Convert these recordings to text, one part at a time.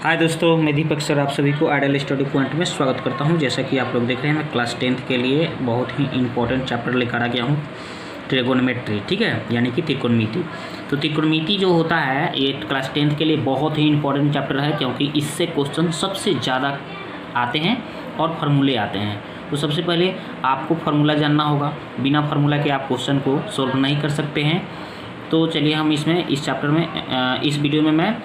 हाय दोस्तों, मैं दीपक सर आप सभी को आइडियल स्टडी पॉइंट में स्वागत करता हूं। जैसा कि आप लोग देख रहे हैं, मैं क्लास 10th के लिए बहुत ही इंपॉर्टेंट चैप्टर लेकर आ गया हूं, ट्रिगोनोमेट्री। ठीक है, यानी कि त्रिकोणमिति। तो त्रिकोणमिति जो होता है ये क्लास 10th के लिए बहुत ही इंपॉर्टेंट चैप्टर है, क्योंकि इससे क्वेश्चन सबसे ज़्यादा आते हैं और फार्मूले आते हैं। तो सबसे पहले आपको फार्मूला जानना होगा, बिना फार्मूला के आप क्वेश्चन को सोल्व नहीं कर सकते हैं। तो चलिए हम इस चैप्टर में इस वीडियो में मैं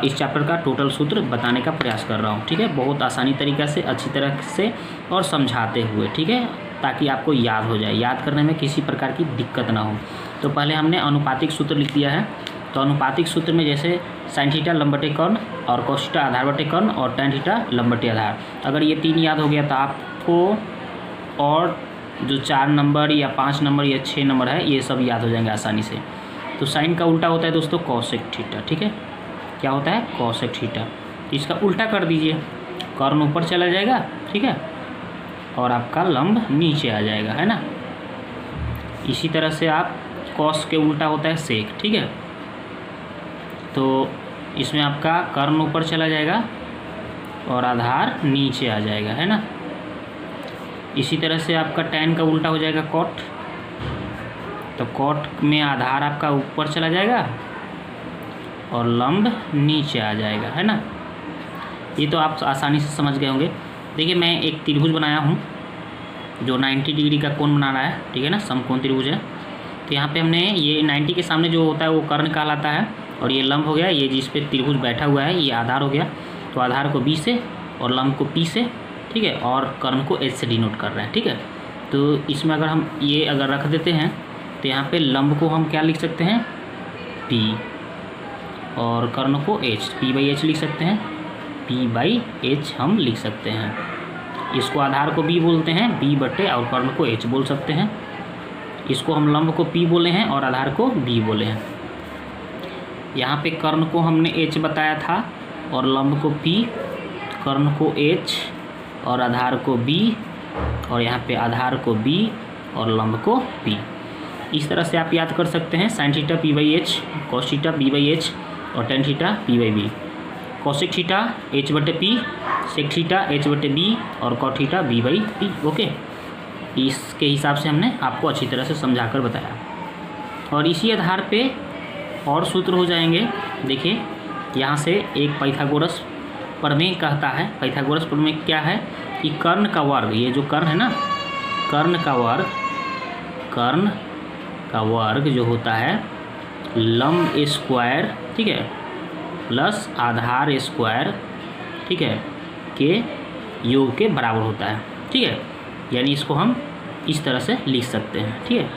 इस चैप्टर का टोटल सूत्र बताने का प्रयास कर रहा हूँ। ठीक है, बहुत आसानी तरीक़ा से, अच्छी तरह से और समझाते हुए। ठीक है, ताकि आपको याद हो जाए, याद करने में किसी प्रकार की दिक्कत ना हो। तो पहले हमने अनुपातिक सूत्र लिख दिया है। तो अनुपातिक सूत्र में जैसे साइन थीटा लंब बटे कर्ण और कॉस थीटा आधार बटे कर्ण और tan थीटा लंब बटे आधार, अगर ये तीन याद हो गया तो आपको और जो 4 नंबर या 5 नंबर या 6 नंबर है ये सब याद हो जाएंगे आसानी से। तो साइन का उल्टा होता है दोस्तों कॉसेक थीटा। ठीक है, क्या होता है कॉसेक थीटा। इसका उल्टा कर दीजिए, कर्ण ऊपर चला जाएगा। ठीक है, और आपका लंब नीचे आ जाएगा, है ना। इसी तरह से आप कॉस के उल्टा होता है सेक। ठीक है, तो इसमें आपका कर्ण ऊपर चला जाएगा और आधार नीचे आ जाएगा, है ना। इसी तरह से आपका tan का उल्टा हो जाएगा कॉट। तो कॉट में आधार आपका ऊपर चला जाएगा और लंब नीचे आ जाएगा, है ना। ये तो आप आसानी से समझ गए होंगे। देखिए, मैं एक त्रिभुज बनाया हूँ जो 90 डिग्री का कोण बना रहा है। ठीक है ना, समकोण त्रिभुज है। तो यहाँ पे हमने ये 90 के सामने जो होता है वो कर्ण कहलाता है, और ये लंब हो गया। ये जिस पे त्रिभुज बैठा हुआ है ये आधार हो गया। तो आधार को B से और लंब को P से, ठीक है, और कर्ण को H से डिनोट कर रहे हैं। ठीक है, तो इसमें अगर हम ये अगर रख देते हैं तो यहाँ पे लंब को हम क्या लिख सकते हैं P, और कर्ण को H, P/H लिख सकते हैं। P/H हम लिख सकते हैं। इसको आधार को B बोलते हैं, B बटे, और कर्ण को H बोल सकते हैं। इसको हम लंब को P बोले हैं और आधार को B बोले हैं। यहाँ पे कर्ण को हमने H बताया था और लंब को P, कर्ण को H और आधार को B, और यहाँ पे आधार को B और लंब को P। इस तरह से आप याद कर सकते हैं। Sine theta P/H, cos theta B/H और tan theta P/B। Cosec theta H बटे P, सेक थीटा H बटे B और कॉट थीटा B/P। ओके, इसके हिसाब से हमने आपको अच्छी तरह से समझा कर बताया। और इसी आधार पे और सूत्र हो जाएंगे। देखिए, यहाँ से एक पाइथागोरस प्रमेय कहता है। पाइथागोरस प्रमेय क्या है कि कर्ण का वर्ग, ये जो कर्ण है ना, कर्ण का वर्ग जो होता है लंब स्क्वायर, ठीक है, प्लस आधार स्क्वायर, ठीक है, के योग के बराबर होता है। ठीक है, यानी इसको हम इस तरह से लिख सकते हैं। ठीक है,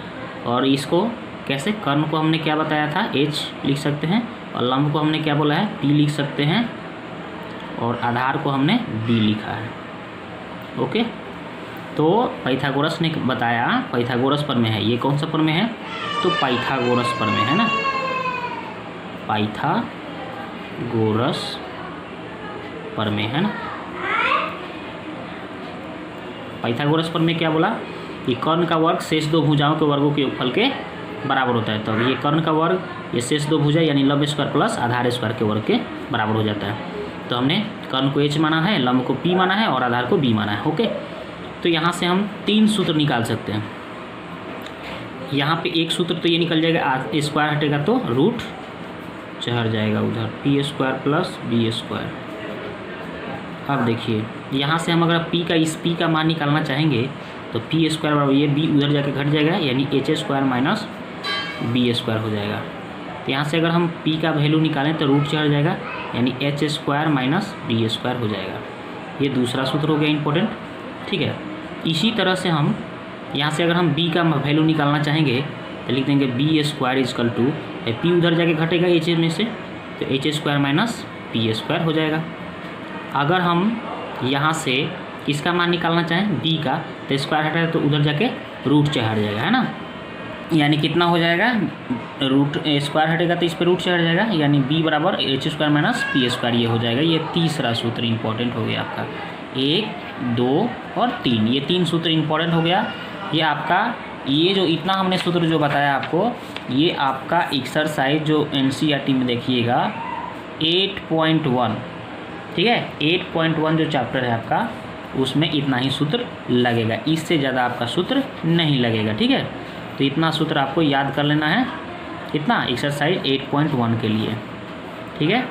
और इसको कैसे, कर्ण को हमने क्या बताया था H लिख सकते हैं, और लंब को हमने क्या बोला है P लिख सकते हैं, और आधार को हमने B लिखा है। ओके, तो पाइथागोरस ने बताया, पाइथागोरस प्रमेय है। ये कौन सा प्रमेय है, तो पाइथागोरस प्रमेय है ना, पाइथागोरस प्रमेय है ना। पाइथागोरस प्रमेय क्या बोला कि कर्ण का वर्ग शेष दो भुजाओं के वर्गों के योगफल के बराबर होता है। तो ये कर्ण का वर्ग, ये शेष दो भुजा यानी लंब स्क्वायर प्लस आधार स्क्वायर के वर्ग के बराबर हो जाता है। तो हमने कर्ण को H माना है, लंब को P माना है और आधार को B माना है। ओके, तो यहाँ से हम 3 सूत्र निकाल सकते हैं। यहाँ पे एक सूत्र तो ये निकल जाएगा, स्क्वायर हटेगा तो रूट चढ़ जाएगा उधर, P² प्लस B²। अब देखिए, यहाँ से हम अगर इस P का मान निकालना चाहेंगे तो P² बराबर ये B उधर जाके घट जाएगा, यानी H² माइनस B² हो जाएगा। तो यहाँ से अगर हम P का वैल्यू निकालें तो रूट चढ़ जाएगा, यानी H² माइनस B² हो जाएगा। ये दूसरा सूत्र हो गया इंपॉर्टेंट। ठीक है, इसी तरह से हम यहाँ से अगर हम B का वैल्यू निकालना चाहेंगे तो लिख देंगे B² इजकल टू, P उधर जाके घटेगा H में से, तो H² माइनस B² हो जाएगा। अगर हम यहाँ से किसका मान निकालना चाहें B का, तो स्क्वायर हटाए तो उधर जाके रूट चढ़ जाएगा, है ना। यानी कितना हो जाएगा, रूट स्क्वायर हटेगा तो इस पर रूट चढ़ जाएगा, यानी B बराबर H² माइनस P²। ये हो जाएगा। ये तीसरा सूत्र इंपॉर्टेंट हो गया आपका। 1, 2 और 3, ये 3 सूत्र इंपॉर्टेंट हो गया। ये आपका, ये जो इतना हमने सूत्र जो बताया आपको, ये आपका एक्सरसाइज जो NCERT में देखिएगा 8.1 ठीक है। 8.1 जो चैप्टर है आपका उसमें इतना ही सूत्र लगेगा, इससे ज़्यादा आपका सूत्र नहीं लगेगा, ठीक है। तो इतना सूत्र आपको याद कर लेना है, इतना एक्सरसाइज 8.1 के लिए, ठीक है।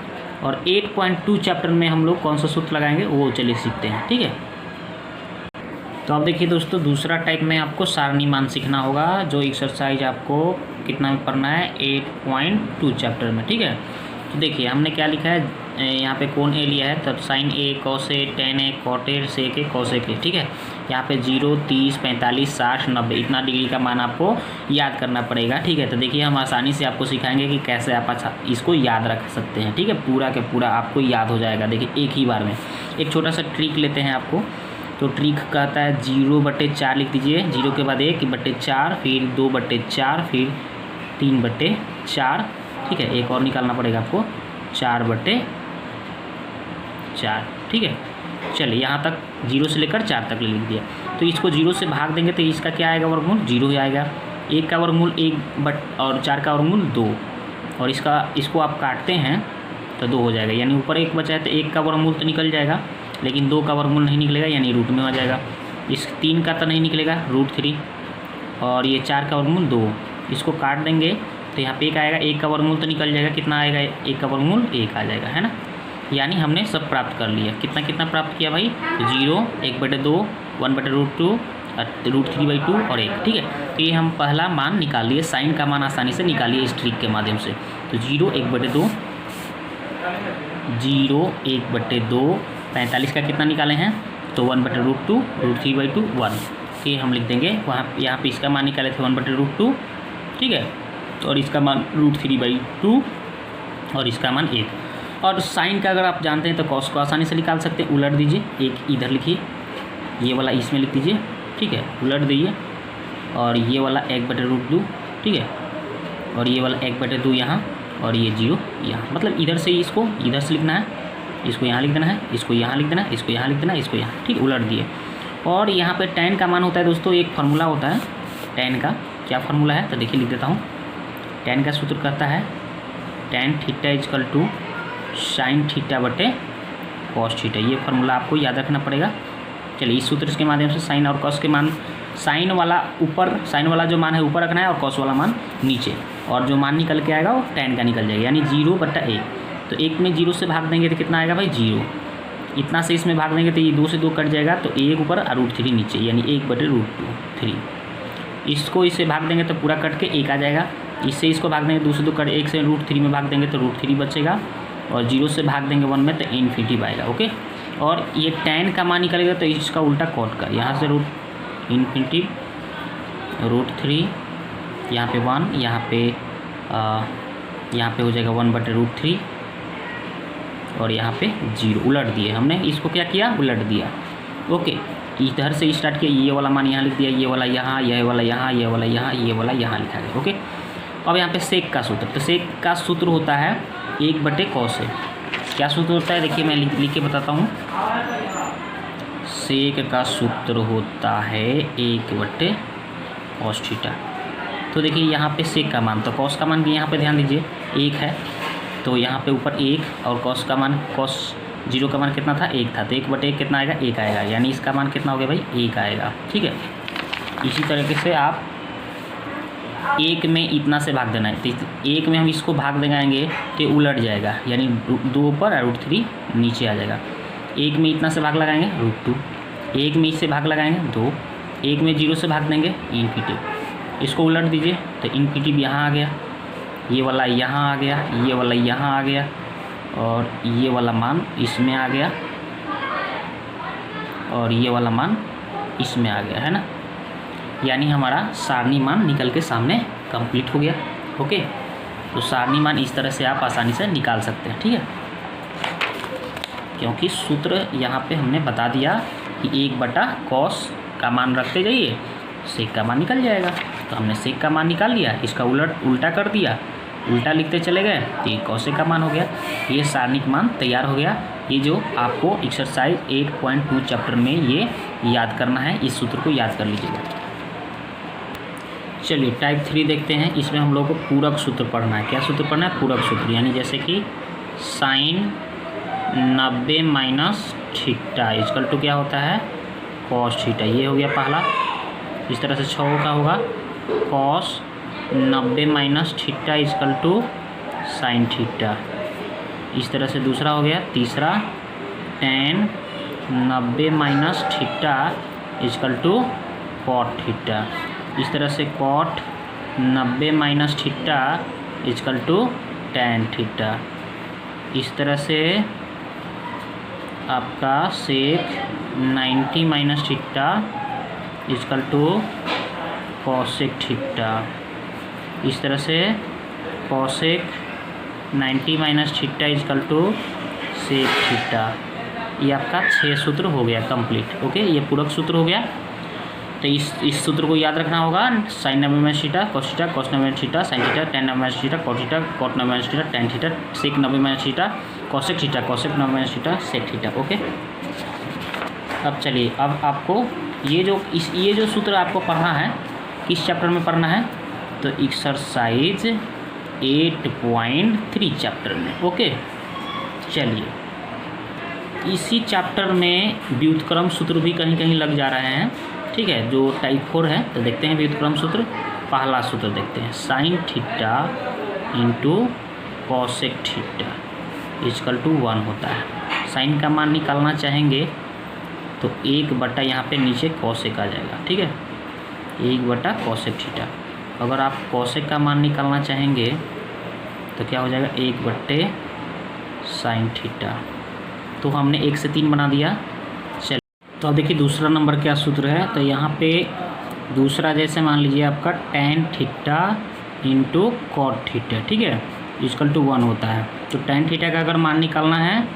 और 8.2 चैप्टर में हम लोग कौन सा सूत्र लगाएंगे वो चलिए सीखते हैं, ठीक है। तो अब देखिए दोस्तों, दूसरा टाइप में आपको सारणी मान सीखना होगा, जो एक्सरसाइज आपको कितना में पढ़ना है 8.2 चैप्टर में, ठीक है। तो देखिए हमने क्या लिखा है, यहाँ पे कोण ए लिया है, तब sine A, cos A, tan A, cot A, sec A, cosec A, ठीक है। यहाँ पे 0, 30, 45, 60, 90 इतना डिग्री का मान आपको याद करना पड़ेगा, ठीक है। तो देखिए हम आसानी से आपको सिखाएंगे कि कैसे आप इसको याद रख सकते हैं, ठीक है। पूरा के पूरा आपको याद हो जाएगा, देखिए एक ही बार में। एक छोटा सा ट्रिक लेते हैं आपको, तो ट्रिक कहता है 0/4 लिख दीजिए, 0 के बाद 1/4, फिर 2/4, फिर 3/4, ठीक है। एक और निकालना पड़ेगा आपको 4/4, ठीक है। चलिए यहाँ तक 0 से लेकर 4 तक लिख दिया। तो इसको 0 से भाग देंगे तो इसका क्या आएगा, वर्गमूल 0 ही आएगा। 1 का वर्गमूल 1 और 4 का वर्गमूल 2, और इसको आप काटते हैं तो 2 हो जाएगा, यानी ऊपर 1 बचा है तो 1 का वर्गमूल तो निकल जाएगा, लेकिन 2 का वर्गमूल नहीं निकलेगा, यानी रूट में आ जाएगा। इस 3 का तो नहीं निकलेगा, √3, और ये 4 का वर्गमूल 2, इसको काट देंगे तो यहाँ पे 1 आएगा, 1 का वर्गमूल तो निकल जाएगा, कितना आएगा 1 का वर्गमूल 1 आ जाएगा, है ना। यानी हमने सब प्राप्त कर लिया। कितना कितना प्राप्त किया भाई, 0, 1/2, 1/√2, √3/2 और 1, ठीक है। तो ये हम पहला मान निकाल लिए, साइन का मान आसानी से निकालिए इस ट्रिक के माध्यम से। तो 0, 1/2, 45 का कितना निकाले हैं, तो 1/√2, √3/2, 1, ये हम लिख देंगे। वहाँ यहाँ पे इसका मान निकाले थे 1/√2, ठीक है, और इसका मान √3/2 और इसका मान 1। और साइन का अगर आप जानते हैं तो कॉस को आसानी से निकाल सकते हैं, उलट दीजिए, एक इधर लिखिए, ये वाला इसमें लिख दीजिए, ठीक है, उलट दीजिए, और ये वाला 1/√2, ठीक है, और ये वाला 1/2 यहाँ, और ये 0 यहाँ, मतलब इधर से इसको इधर से लिखना है, इसको यहाँ लिख देना है, इसको यहाँ लिख देना है, इसको यहाँ लिख देना है, इसको यहाँ, ठीक, उलट दिए। और यहाँ पे tan का मान होता है दोस्तों, एक फार्मूला होता है tan का, क्या फार्मूला है तो देखिए लिख देता हूँ। tan का सूत्र कहता है tan θ = sin θ/cos θ, ये फार्मूला आपको याद रखना पड़ेगा। चलिए इस सूत्र के माध्यम से साइन और कॉस के मान, साइन वाला ऊपर, साइन वाला जो मान है ऊपर रखना है, और कॉस वाला मान नीचे, और जो मान निकल के आएगा वो tan का निकल जाएगा, यानी 0/1। तो 1 में 0 से भाग देंगे तो कितना आएगा भाई 0, इतना से इसमें भाग देंगे तो ये 2 से 2 कट जाएगा, तो 1 ऊपर और √3 नीचे, यानी 1/√3। इसको इससे भाग देंगे तो पूरा कट के 1 आ जाएगा, इससे इसको भाग देंगे 2 से 2 कट, 1 से √3 में भाग देंगे तो √3 बचेगा, और 0 से भाग देंगे 1 में तो इन्फिनिटी आएगा, ओके। और ये tan का मान निकलेगा तो इसका उल्टा कॉट का, यहाँ से √3, यहाँ पे 1, यहाँ पे हो जाएगा 1/√3, और यहाँ पे 0, उलट दिए हमने, इसको क्या किया, उलट दिया, ओके। इधर से स्टार्ट किया, ये वाला मान यहाँ लिख दिया, ये वाला यहाँ, ये वाला यहाँ, ये वाला यहाँ, ये वाला यहाँ लिखा गया, ओके। अब यहाँ पे सेक का सूत्र, तो सेक का सूत्र होता है 1/cos है। क्या सूत्र होता है देखिए मैं लिख के बताता हूँ। सेक का सूत्र होता है 1/cos θ। तो देखिए यहाँ पे सेक का मान, तो कॉस का मान भी यहाँ पे ध्यान दीजिए 1 है, तो यहाँ पे ऊपर 1, और कॉस का मान, कॉस 0 का मान कितना था 1 था, तो 1/1 कितना आएगा 1 आएगा, यानी इसका मान कितना हो गया भाई 1 आएगा, ठीक है। इसी तरीके से आप 1 में इतना से भाग देना है, तो 1 में हम इसको भाग देंगे तो उलट जाएगा, यानी 2 ऊपर और √3 नीचे आ जाएगा। 1 में इतना से भाग लगाएंगे √2, 1 में इससे भाग लगाएंगे 2, 1 में 0 से भाग देंगे इन्फिनिटी, इसको उलट दीजिए तो इन्फिनिटी भी यहाँ आ गया, ये वाला यहाँ आ गया, ये वाला यहाँ आ गया, और ये वाला मान इसमें आ गया, और ये वाला मान इसमें आ गया, है ना। यानी हमारा सारणी मान निकल के सामने कंप्लीट हो गया, ओके। तो सारणी मान इस तरह से आप आसानी से निकाल सकते हैं, ठीक है, क्योंकि सूत्र यहाँ पे हमने बता दिया कि 1/cos का मान रखते जाइए, सेक का मान निकल जाएगा। तो हमने सेक का मान निकाल लिया, इसका उल्टा कर दिया, उल्टा लिखते चले गए तो ये कॉसेक का मान हो गया। ये सारणिक मान तैयार हो गया। ये जो आपको एक्सरसाइज 8.2 चैप्टर में ये याद करना है, इस सूत्र को याद कर लीजिएगा। चलिए टाइप 3 देखते हैं। इसमें हम लोग को पूरक सूत्र पढ़ना है। क्या सूत्र पढ़ना है? पूरक सूत्र। यानी जैसे कि sine 90 minus theta equal to क्या होता है कॉस थीटा। ये हो गया पहला। इस तरह से 6 का होगा cos 90 minus theta equal to sine theta. इस तरह से दूसरा हो गया। तीसरा tan 90 minus theta equal to cot theta. इस तरह से cot 90 minus theta equal to tan theta. इस तरह से आपका sec 90 minus theta equal to cosec theta. इस तरह से cosec 90 minus theta equal to sec theta. ये आपका 6 सूत्र हो गया कंप्लीट। ओके, ये पूरक सूत्र हो गया। तो इस सूत्र को याद रखना होगा। Sine 90 minus theta cos theta, cos 90 minus theta sine theta, tan 90 minus theta cot theta, cot 90 minus theta tan theta, sec 90 minus theta cosec theta, cosec 90 minus theta sec theta. Okay, अब चलिए, अब आपको ये जो सूत्र आपको पढ़ना है किस चैप्टर में पढ़ना है, तो एक्सरसाइज 8.3 चैप्टर में। ओके, चलिए, इसी चैप्टर में व्युत्क्रम सूत्र भी कहीं कहीं लग जा रहे हैं। ठीक है, जो टाइप 4 है। तो देखते हैं व्युत्क्रम सूत्र। पहला सूत्र देखते हैं, sine theta into cosec theta equal to 1 होता है। साइन का मान निकालना चाहेंगे तो 1/, यहाँ पे नीचे कॉसेक आ जाएगा। ठीक है, 1/, कॉसेक थीटा। अगर आप कॉसेक का मान निकालना चाहेंगे तो क्या हो जाएगा 1/, साइन थीटा। तो हमने 1 से 3 बना दिया। चलिए, तो अब देखिए दूसरा नंबर क्या सूत्र है। तो यहाँ पे दूसरा जैसे मान लीजिए आपका tan theta into cot theta. ठीक है, इक्वल टू 1 होता है। तो tan थीटा का अगर मान निकालना है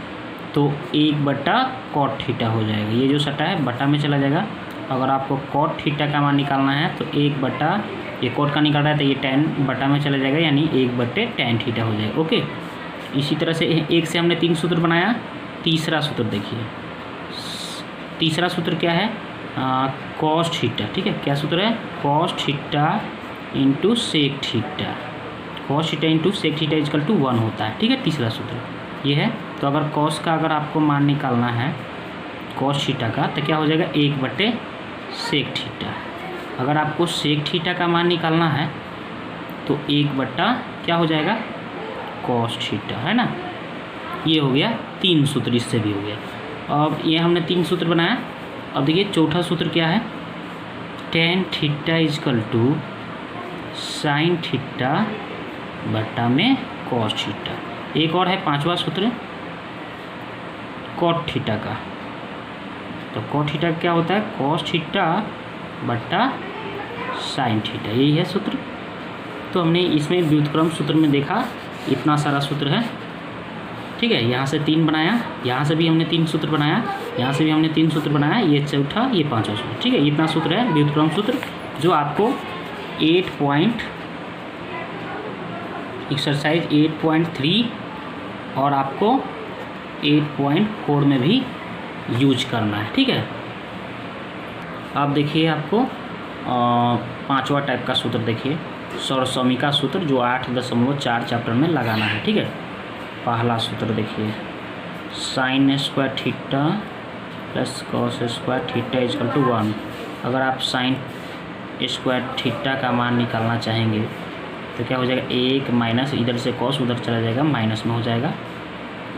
तो 1/, कॉट थीटा हो जाएगा। ये जो सटा है बटा में चला जाएगा। अगर आपको कॉट थीटा का मान निकालना है तो 1/, ये कॉट का निकल रहा है तो ये tan बटा में चला जाएगा, यानी 1/, tan थीटा हो जाएगा। ओके, इसी तरह से 1 से हमने 3 सूत्र बनाया। तीसरा सूत्र देखिए, तीसरा सूत्र क्या है, कॉस थीटा। ठीक है, क्या सूत्र है, cos theta into sec theta. Cos theta into sec theta equal to 1 होता है। ठीक है, तीसरा सूत्र ये है। तो अगर कॉस का अगर आपको मान निकालना है कॉस थीटा का तो क्या हो जाएगा 1/, सेक थीटा। अगर आपको सेक थीटा का मान निकालना है तो 1/, क्या हो जाएगा कॉस थीटा, है ना। ये हो गया 3 सूत्र, इससे भी हो गया। अब ये हमने 3 सूत्र बनाया। अब देखिए चौथा सूत्र क्या है, tan theta equal to sine theta बटा में कॉस थीटा। एक और है 5वां सूत्र कॉट थीटा का। तो कॉट थीटा क्या होता है, कॉस थीटा बटा साइन थीटा, यही है सूत्र। तो हमने इसमें व्युत्क्रम सूत्र में देखा इतना सारा सूत्र है। ठीक है, यहाँ से 3 बनाया, यहाँ से भी हमने 3 सूत्र बनाया, यहाँ से भी हमने 3 सूत्र बनाया, ये चौथा, ये 5वां सूत्र। ठीक है, इतना सूत्र है व्युत्क्रम सूत्र जो आपको एक्सरसाइज 8.3 और आपको 8.4 में भी यूज करना है। ठीक है, आप देखिए आपको 5वां टाइप का सूत्र देखिए, सौरसमीका सूत्र जो 8.4 चैप्टर में लगाना है। ठीक है, पहला सूत्र देखिए, sine square theta plus cos square theta equal to 1। अगर आप साइन स्क्वायर थीटा का मान निकालना चाहेंगे तो क्या हो जाएगा 1 माइनस, इधर से कॉस उधर चला जाएगा, माइनस में हो जाएगा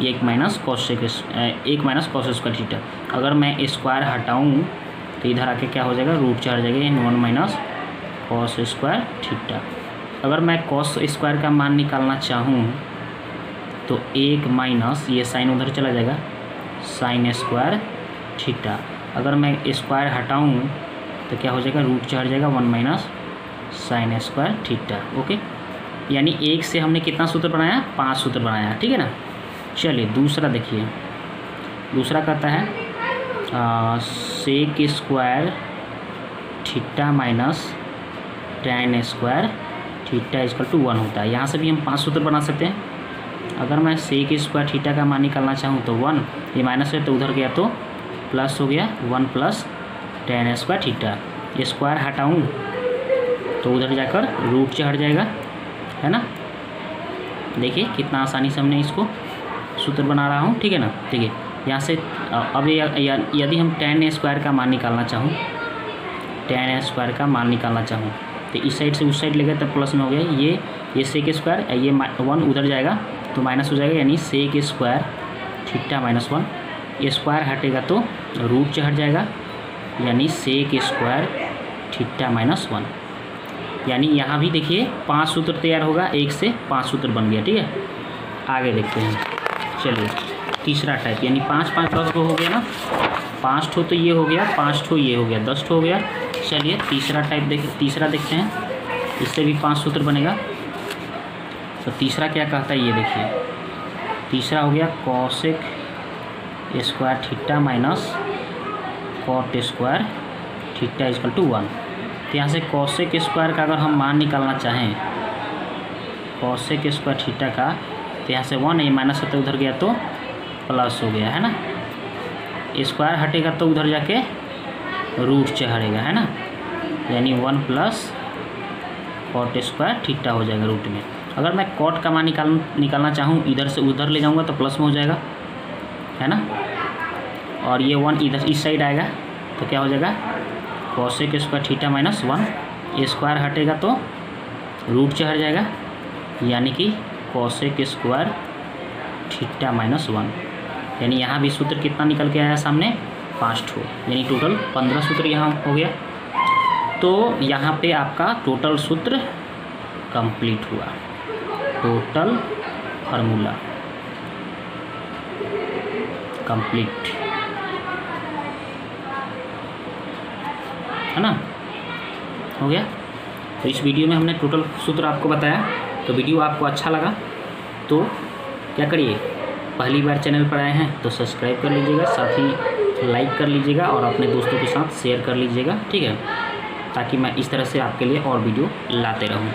1 माइनस कॉस स्क्वायर थीटा। अगर मैं स्क्वायर हटाऊँ तो इधर आके क्या हो जाएगा रूट चढ़ जाएगा, यानी 1 माइनस कॉस स्क्वायर थीटा। अगर मैं कॉस स्क्वायर का मान निकालना चाहूँ तो 1 माइनस, ये साइन उधर चला जाएगा, साइन स्क्वायर थीटा। अगर मैं स्क्वायर हटाऊँ तो क्या हो जाएगा रूट चढ़ जाएगा 1 minus sign square theta. Okay, यानी 1 से हमने कितना सूत्र बनाया, 5 सूत्र बनाया। ठीक है ना। चलिए दूसरा देखिए, दूसरा कहता है sec square theta minus tan square theta equal to 1 होता है। यहाँ से भी हम 5 सूत्र बना सकते हैं। अगर मैं सेक स्क्वायर थीटा का मान निकालना चाहूँ तो 1, ये माइनस है तो उधर गया तो प्लस हो गया 1 प्लस tan स्क्वायर थीटा। ये स्क्वायर हटाऊँ तो उधर जाकर रूट से हट जाएगा, है ना। देखिए कितना आसानी से हमने इसको सूत्र बना रहा हूँ, ठीक है ना। देखिए यहाँ से अब यदि हम tan a स्क्वायर का मान निकालना चाहूँ, tan a स्क्वायर का मान निकालना चाहूँ तो इस साइड से उस साइड ले गए तब प्लस में हो गया, ये सेक स्क्वायर, ये 1 उधर जाएगा तो माइनस हो जाएगा, यानी सेक स्क्वायर थीटा माइनस 1, ये स्क्वायर हटेगा तो रूट से हट जाएगा, यानी सेक स्क्वायर थीटा माइनस 1। यानी यहाँ भी देखिए 5 सूत्र तैयार होगा, 1 से 5 सूत्र बन गया, ठीक है। आगे देखते हैं, चलिए तीसरा टाइप, यानी 5 5 10 हो गया ना, 5 ठो तो ये हो गया, 5 ठो ये हो गया, 10 ठो हो गया। चलिए तीसरा टाइप तीसरा देखते हैं, इससे भी 5 सूत्र बनेगा। तो तीसरा क्या कहता है ये देखिए, तीसरा हो गया cosec square theta minus cot square theta equal to 1। तो यहाँ से कॉसेक स्क्वायर का अगर हम मान निकालना चाहें, कॉसेक स्क्वायर थीटा का, तो यहाँ से 1 ये माइनस होता उधर गया तो प्लस हो गया, है ना। स्क्वायर हटेगा तो उधर जाके रूट से हटेगा, है ना, यानी 1 प्लस कॉट स्क्वायर थीटा हो जाएगा रूट में। अगर मैं कॉट का मान निकालना चाहूँ, इधर से उधर ले जाऊँगा तो प्लस में हो जाएगा, है ना। और ये 1 इधर इस साइड आएगा तो क्या हो जाएगा, cosec square theta minus 1, square हटेगा तो रूट से हट जाएगा, यानी कि कॉसेक स्क्वायर थीटा माइनस 1। यानी यहाँ भी सूत्र कितना निकल के आया सामने, 5 ठो, यानी टोटल 15 सूत्र यहाँ हो गया। तो यहाँ पे आपका टोटल सूत्र कंप्लीट हुआ, टोटल फार्मूला कंप्लीट, है ना, हो गया। तो इस वीडियो में हमने टोटल सूत्र आपको बताया। तो वीडियो आपको अच्छा लगा तो क्या करिए, पहली बार चैनल पर आए हैं तो सब्सक्राइब कर लीजिएगा, साथ ही लाइक कर लीजिएगा और अपने दोस्तों के साथ शेयर कर लीजिएगा, ठीक है, ताकि मैं इस तरह से आपके लिए और वीडियो लाते रहूं।